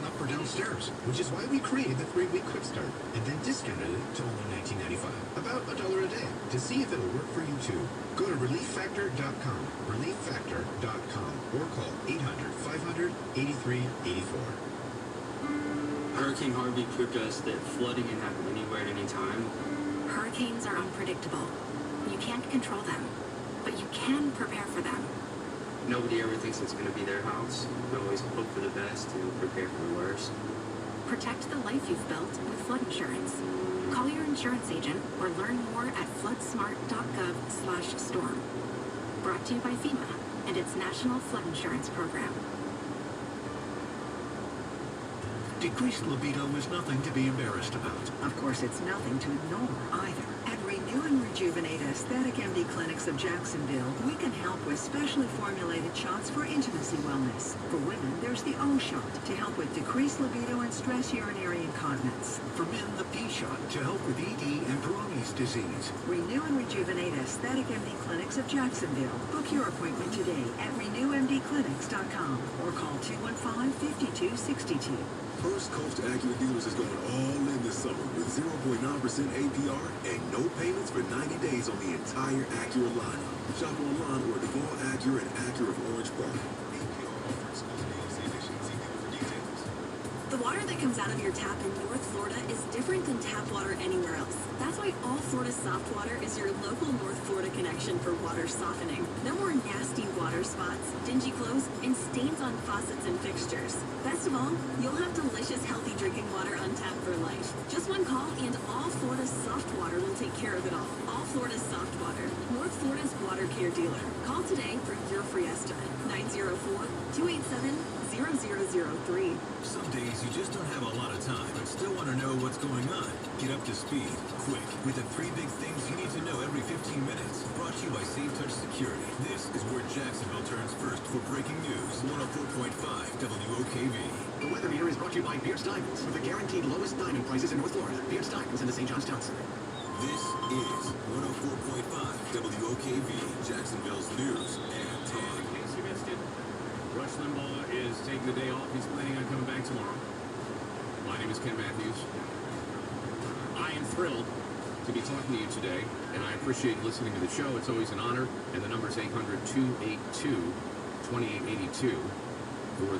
going up or downstairs, which is why we created the 3-week quick start and then discounted it to only $19.95, about $1 a day, to see if it'll work for you too. Go to relieffactor.com, relieffactor.com, or call 800-500-8384. Hurricane Harvey proved to us that flooding can happen anywhere at any time. Hurricanes are unpredictable. You can't control them, but you can prepare for them. Nobody ever thinks it's going to be their house. We always hope for the best and prepare for the worst. Protect the life you've built with flood insurance. Call your insurance agent or learn more at floodsmart.gov/storm. Brought to you by FEMA and its National Flood Insurance Program. Decreased libido is nothing to be embarrassed about. Of course, it's nothing to ignore either. At Renew and Rejuvenate Aesthetic MD Clinics of Jacksonville, we can help with specially formulated shots for intimacy wellness. For women, there's the O shot to help with decreased libido and stress urinary incontinence. For men, the P shot to help with ED and Peyronie's disease. Renew and Rejuvenate Aesthetic MD Clinics of Jacksonville. Book your appointment today at renewmdclinics.com or call 215-5262. First Coast Acura Dealers is going all in this summer with 0.9% APR and no payments for 90 days on the entire Acura lineup. Shop online or at Duval Acura and Acura of Orange Park. APR offers exclusive emissions. See dealer for details. The water that comes out of your tap in North Florida is different than tap water anywhere else. That's why All Florida Soft Water is your local North Florida connection for water softening. No more nasty water spots, dingy clothes, and stains on faucets and fixtures. Best of all, you'll have delicious, healthy drinking water on tap for life. Just one call and All Florida Soft Water will take care of it all. All Florida Soft Water, North Florida's water care dealer. Call today for your free estimate. 904-287-0003. Some days you just don't have a lot of time, but still want to know what's going on. Get up to speed, quick, with the 3 big things you need to know every 15 minutes. Brought to you by Safe Touch Security. This is where Jacksonville turns first for breaking news. 104.5 WOKV. The weather meter is brought to you by Beard's Diamonds, with the guaranteed lowest diamond prices in North Florida. Beard's Diamonds in the St. John's Town Center. This is 104.5 WOKV, Jacksonville's news and talk. In case you missed it, Rush Limbaugh is taking the day off. He's planning on coming back tomorrow. My name is Ken Matthews. I am thrilled to be talking to you today, and I appreciate listening to the show. It's always an honor, and the number is 800-282-2882 for the